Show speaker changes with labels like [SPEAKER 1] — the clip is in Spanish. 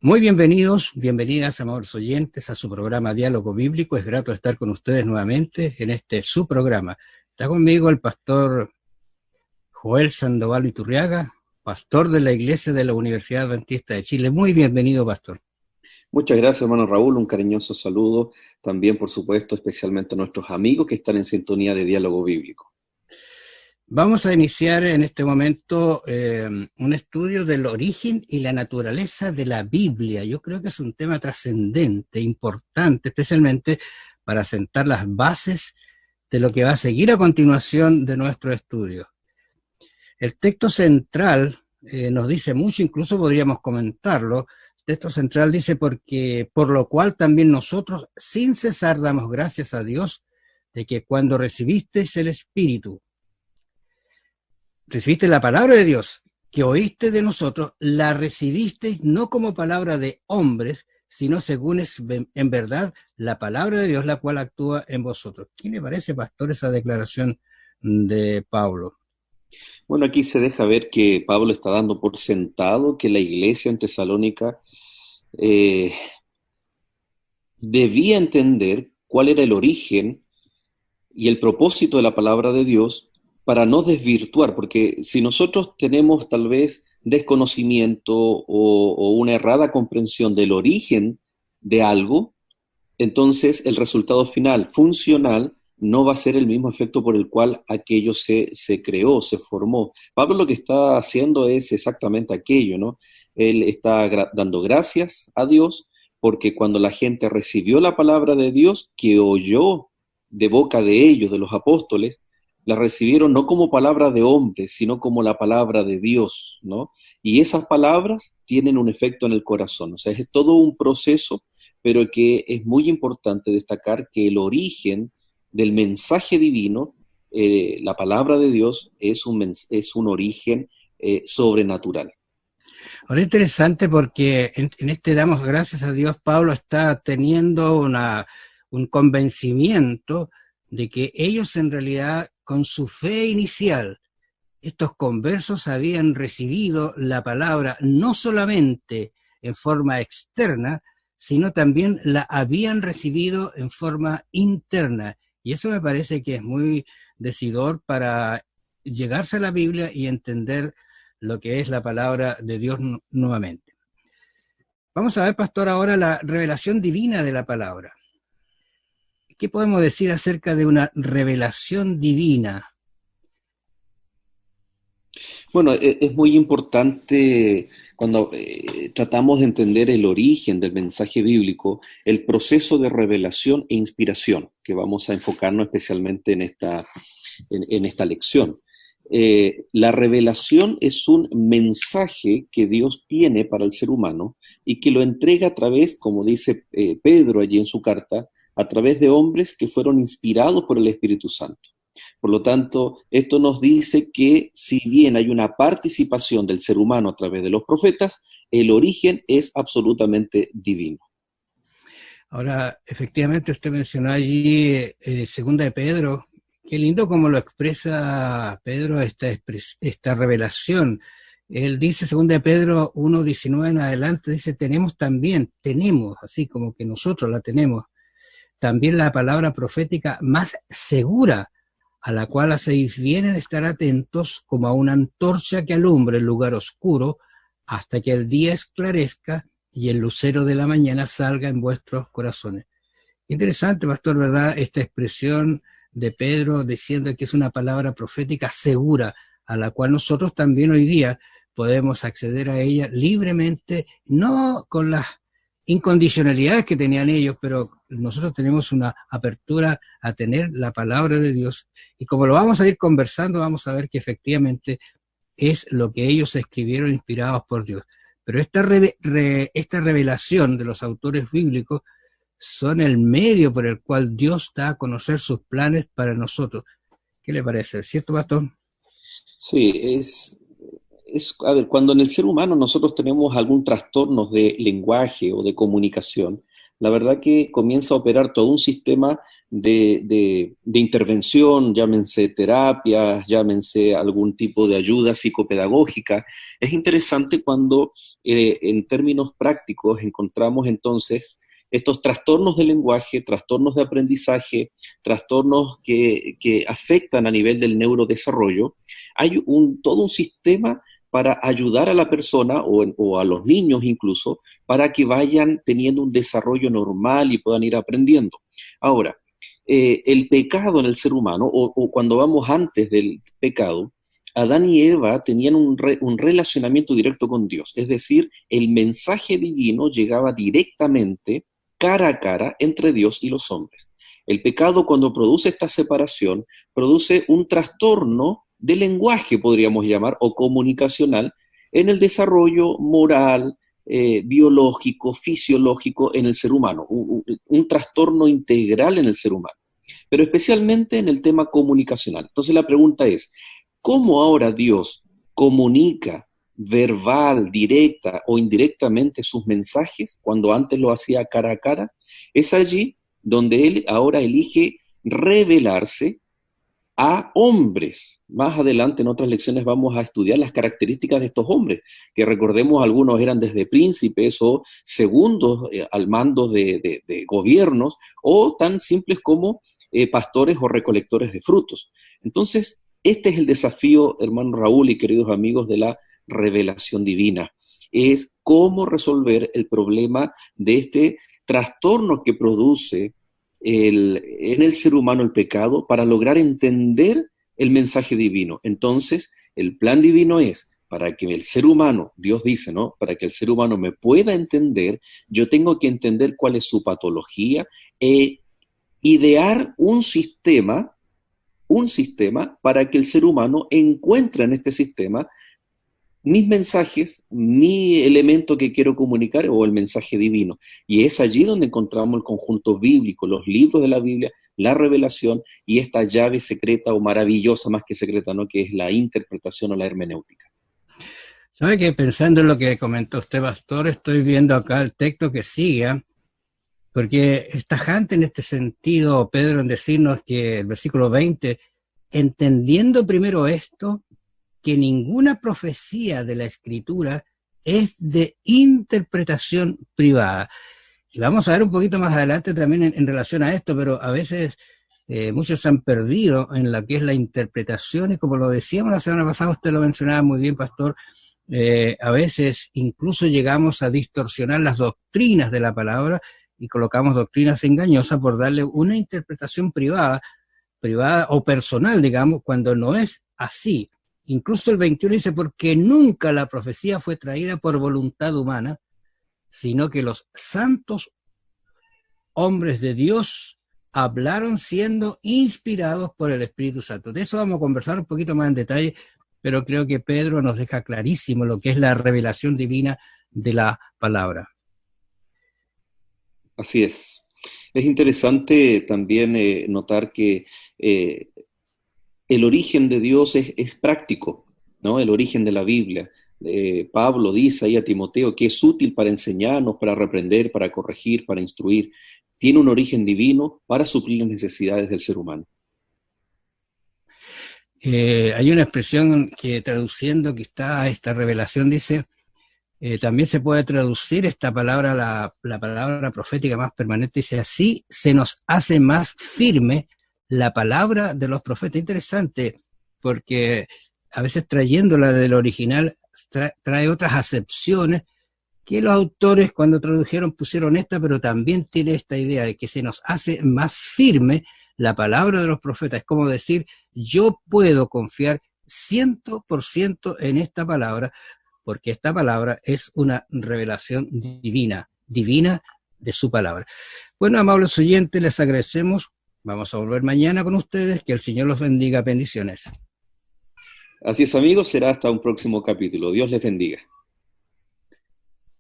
[SPEAKER 1] Muy bienvenidos, bienvenidas, amables oyentes, a su programa Diálogo Bíblico. Es grato estar con ustedes nuevamente en su programa. Está conmigo el pastor Joel Sandoval Iturriaga, pastor de la Iglesia de la Universidad Adventista de Chile. Muy bienvenido, pastor.
[SPEAKER 2] Muchas gracias, hermano Raúl. Un cariñoso saludo también, por supuesto, especialmente a nuestros amigos que están en sintonía de Diálogo Bíblico.
[SPEAKER 1] Vamos a iniciar en este momento un estudio del origen y la naturaleza de la Biblia. Yo creo que es un tema trascendente, importante, especialmente para sentar las bases de lo que va a seguir a continuación de nuestro estudio. El texto central nos dice mucho, incluso podríamos comentarlo. El texto central dice: porque por lo cual también nosotros sin cesar damos gracias a Dios de que cuando recibisteis el Espíritu, recibiste la palabra de Dios que oíste de nosotros, la recibisteis no como palabra de hombres, sino según es en verdad la palabra de Dios, la cual actúa en vosotros. ¿Qué le parece, pastor, esa declaración de Pablo?
[SPEAKER 2] Bueno, aquí se deja ver que Pablo está dando por sentado que la iglesia en Tesalónica debía entender cuál era el origen y el propósito de la palabra de Dios, para no desvirtuar, porque si nosotros tenemos tal vez desconocimiento o una errada comprensión del origen de algo, entonces el resultado final, funcional, no va a ser el mismo efecto por el cual aquello se creó, se formó. Pablo lo que está haciendo es exactamente aquello, ¿no? Él está dando gracias a Dios porque cuando la gente recibió la palabra de Dios, que oyó de boca de ellos, de los apóstoles, la recibieron no como palabra de hombres, sino como la palabra de Dios, ¿no? Y esas palabras tienen un efecto en el corazón. O sea, es todo un proceso, pero que es muy importante destacar que el origen del mensaje divino, la palabra de Dios, es un origen sobrenatural.
[SPEAKER 1] Ahora, interesante porque en este damos gracias a Dios, Pablo está teniendo un convencimiento de que ellos en realidad, con su fe inicial, estos conversos habían recibido la palabra no solamente en forma externa, sino también la habían recibido en forma interna. Y eso me parece que es muy decidor para llegarse a la Biblia y entender lo que es la palabra de Dios nuevamente. Vamos a ver, pastor, ahora la revelación divina de la palabra. ¿Qué podemos decir acerca de una revelación divina?
[SPEAKER 2] Bueno, es muy importante cuando tratamos de entender el origen del mensaje bíblico, el proceso de revelación e inspiración, que vamos a enfocarnos especialmente en esta lección. La revelación es un mensaje que Dios tiene para el ser humano y que lo entrega a través, como dice Pedro allí en su carta, a través de hombres que fueron inspirados por el Espíritu Santo. Por lo tanto, esto nos dice que si bien hay una participación del ser humano a través de los profetas, el origen es absolutamente divino.
[SPEAKER 1] Ahora, efectivamente, usted mencionó allí segunda de Pedro. Qué lindo cómo lo expresa Pedro esta revelación. Él dice, segunda de Pedro 1:19 en adelante, dice, tenemos, así como que nosotros la tenemos, también la palabra profética más segura, a la cual hacéis bien en estar atentos como a una antorcha que alumbre el lugar oscuro, hasta que el día esclarezca y el lucero de la mañana salga en vuestros corazones. Interesante, pastor, ¿verdad? Esta expresión de Pedro diciendo que es una palabra profética segura, a la cual nosotros también hoy día podemos acceder a ella libremente, no con las incondicionalidades que tenían ellos, pero nosotros tenemos una apertura a tener la palabra de Dios, y como lo vamos a ir conversando, vamos a ver que efectivamente es lo que ellos escribieron inspirados por Dios. Pero esta revelación de los autores bíblicos son el medio por el cual Dios da a conocer sus planes para nosotros. ¿Qué le parece? ¿Cierto, pastor?
[SPEAKER 2] Sí, a ver, cuando en el ser humano nosotros tenemos algún trastorno de lenguaje o de comunicación, la verdad que comienza a operar todo un sistema de intervención, llámense terapias, llámense algún tipo de ayuda psicopedagógica. Es interesante cuando en términos prácticos encontramos entonces estos trastornos del lenguaje, trastornos de aprendizaje, trastornos que afectan a nivel del neurodesarrollo. Hay todo un sistema para ayudar a la persona o a los niños incluso, para que vayan teniendo un desarrollo normal y puedan ir aprendiendo. Ahora, el pecado en el ser humano, o cuando vamos antes del pecado, Adán y Eva tenían un relacionamiento directo con Dios, es decir, el mensaje divino llegaba directamente, cara a cara, entre Dios y los hombres. El pecado, cuando produce esta separación, produce un trastorno de lenguaje, podríamos llamar, o comunicacional, en el desarrollo moral, biológico, fisiológico en el ser humano, un trastorno integral en el ser humano, pero especialmente en el tema comunicacional. Entonces la pregunta es, ¿cómo ahora Dios comunica verbal, directa o indirectamente sus mensajes cuando antes lo hacía cara a cara? Es allí donde Él ahora elige revelarse a hombres. Más adelante en otras lecciones vamos a estudiar las características de estos hombres, que recordemos algunos eran desde príncipes o segundos al mando de gobiernos, o tan simples como pastores o recolectores de frutos. Entonces, este es el desafío, hermano Raúl y queridos amigos, de la revelación divina. Es cómo resolver el problema de este trastorno que produce en el ser humano el pecado para lograr entender el mensaje divino. Entonces, el plan divino es, para que el ser humano, Dios dice, ¿no? Para que el ser humano me pueda entender, yo tengo que entender cuál es su patología e idear un sistema para que el ser humano encuentre en este sistema mis mensajes, mi elemento que quiero comunicar o el mensaje divino. Y es allí donde encontramos el conjunto bíblico, los libros de la Biblia, la revelación y esta llave secreta o maravillosa, más que secreta, ¿no? Que es la interpretación o la hermenéutica.
[SPEAKER 1] ¿Sabe que pensando en lo que comentó usted, pastor, estoy viendo acá el texto que sigue, porque es tajante en este sentido, Pedro, en decirnos que el versículo 20, entendiendo primero esto, que ninguna profecía de la Escritura es de interpretación privada. Y vamos a ver un poquito más adelante también en relación a esto, pero a veces muchos se han perdido en lo que es la interpretación, y como lo decíamos la semana pasada, usted lo mencionaba muy bien, pastor, a veces incluso llegamos a distorsionar las doctrinas de la palabra y colocamos doctrinas engañosas por darle una interpretación privada o personal, digamos, cuando no es así. Incluso el 21 dice, porque nunca la profecía fue traída por voluntad humana, sino que los santos hombres de Dios hablaron siendo inspirados por el Espíritu Santo. De eso vamos a conversar un poquito más en detalle, pero creo que Pedro nos deja clarísimo lo que es la revelación divina de la palabra.
[SPEAKER 2] Así es. Es interesante también notar que el origen de Dios es práctico, ¿no? El origen de la Biblia. Pablo dice ahí a Timoteo que es útil para enseñarnos, para reprender, para corregir, para instruir. Tiene un origen divino para suplir las necesidades del ser humano.
[SPEAKER 1] Hay una expresión que traduciendo que está a esta revelación dice, también se puede traducir esta palabra, la palabra profética más permanente, dice así se nos hace más firme la palabra de los profetas. Interesante, porque a veces trayéndola del original trae otras acepciones que los autores cuando tradujeron pusieron esta, pero también tiene esta idea de que se nos hace más firme la palabra de los profetas. Es como decir, yo puedo confiar 100% en esta palabra, porque esta palabra es una revelación divina de su palabra. Bueno, amables oyentes, les agradecemos. Vamos a volver mañana con ustedes. Que el Señor los bendiga. Bendiciones.
[SPEAKER 2] Así es, amigos. Será hasta un próximo capítulo. Dios les bendiga.